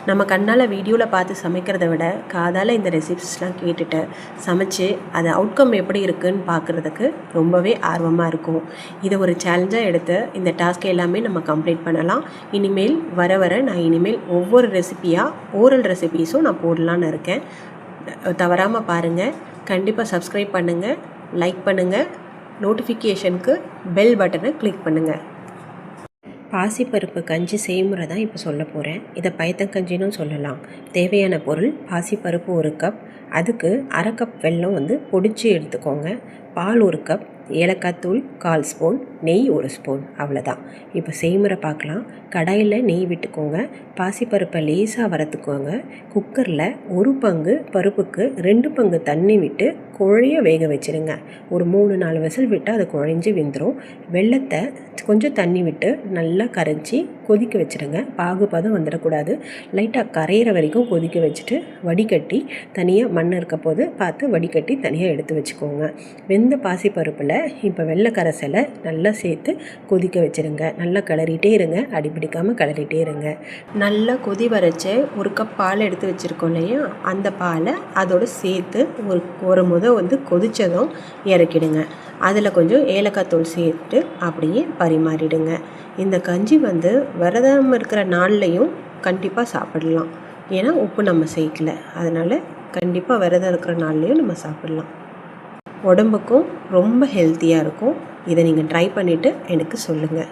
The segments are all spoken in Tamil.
நம்ம கண்ணால் வீடியோவில் பார்த்து சமைக்கிறத விட காதால் இந்த ரெசிபிஸ்லாம் கேட்டுட்டு சமைச்சு அது அவுட்கம் எப்படி இருக்குதுன்னு பார்க்குறதுக்கு ரொம்பவே ஆர்வமாக இருக்கும். இதை ஒரு சேலஞ்சாக எடுத்து இந்த டாஸ்க் எல்லாமே நம்ம கம்ப்ளீட் பண்ணலாம். இனிமேல் வர நான் இனிமேல் ஒவ்வொரு ரெசிபியாக ஓரல் ரெசிபீஸும் நான் போடலான்னு இருக்கேன். தவறாமல் பாருங்கள். கண்டிப்பாக சப்ஸ்கிரைப் பண்ணுங்கள், லைக் பண்ணுங்கள், நோட்டிஃபிகேஷனுக்கு பெல் பட்டனை கிளிக் பண்ணுங்கள். பாசிப்பருப்பு கஞ்சி செய்முறை தான் இப்போ சொல்ல போகிறேன். இதை பயத்தங்கஞ்சின்னு சொல்லலாம். தேவையான பொருள்: பாசிப்பருப்பு 1 கப், அதுக்கு அரை கப் வெல்லம் பொடிச்சு எடுத்துக்கோங்க, பால் 1 கப், ஏலக்காய் தூள் 1/4 ஸ்பூன், நெய் 1 ஸ்பூன், அவ்வளோதான். இப்போ செய்முறை பார்க்கலாம். கடாயில் நெய் விட்டுக்கோங்க. பாசிப்பருப்பை லேசாக வறுத்துக்கோங்க. குக்கரில் 1 பங்கு பருப்புக்கு 2 பங்கு தண்ணி விட்டு குழைய வேக வச்சுருங்க. ஒரு 3-4 விசில் விட்டு அது குழைஞ்சி வெந்துடும். வெல்லத்தை கொஞ்சம் தண்ணி விட்டு நல்லா கரைச்சி கொதிக்க வச்சுருங்க. பாகுபதம் வந்துடக்கூடாது. லைட்டாக கரையிற வரைக்கும் கொதிக்க வச்சுட்டு வடிகட்டி தனியாக மண் இருக்க போது பார்த்து வடிகட்டி தனியாக எடுத்து வச்சுக்கோங்க. வெந்த பாசிப்பருப்பில் இப்போ வெள்ளை கரைசலை நல்லா சேர்த்து கொதிக்க வச்சுருங்க. நல்லா கிளறிட்டே இருங்க, அடிப்பிடிக்காமல் கிளறிட்டே இருங்க. நல்லா கொதி வரைச்ச 1 கப் பால் எடுத்து வச்சுருக்கோம் இல்லையா, அந்த பாலை அதோடு சேர்த்து ஒரு முத கொதித்ததும் இறக்கிடுங்க. அதில் கொஞ்சம் ஏலக்காய் தூள் சேர்த்து அப்படியே பரிமாறிடுங்க. இந்த கஞ்சி விரதம் இருக்கிற நாள்லையும் கண்டிப்பாக சாப்பிடலாம். ஏன்னா உப்பு நம்ம சேர்க்கல, அதனால் கண்டிப்பாக விரதம் இருக்கிற நாள்லையும் நம்ம சாப்பிடலாம். உடம்புக்கும் ரொம்ப ஹெல்த்தியாக இருக்கும். இதை நீங்கள் ட்ரை பண்ணிவிட்டு எனக்கு சொல்லுங்கள்.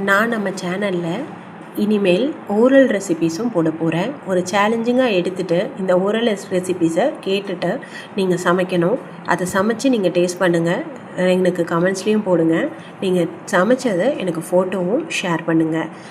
நான் நம்ம சேனலில் இனிமேல் ஓரல் ரெசிபீஸும் போட போகிறேன். ஒரு சேலஞ்சிங்காக எடுத்துகிட்டு இந்த ஓரல் ரெசிபீஸை கேட்டுட்டு நீங்கள் சமைக்கணும். அதை சமைச்சு நீங்கள் டேஸ்ட் பண்ணுங்கள். எனக்கு கமெண்ட்ஸ்லேயும் போடுங்க. நீங்கள் சமைச்சதை எனக்கு ஃபோட்டோவும் ஷேர் பண்ணுங்கள்.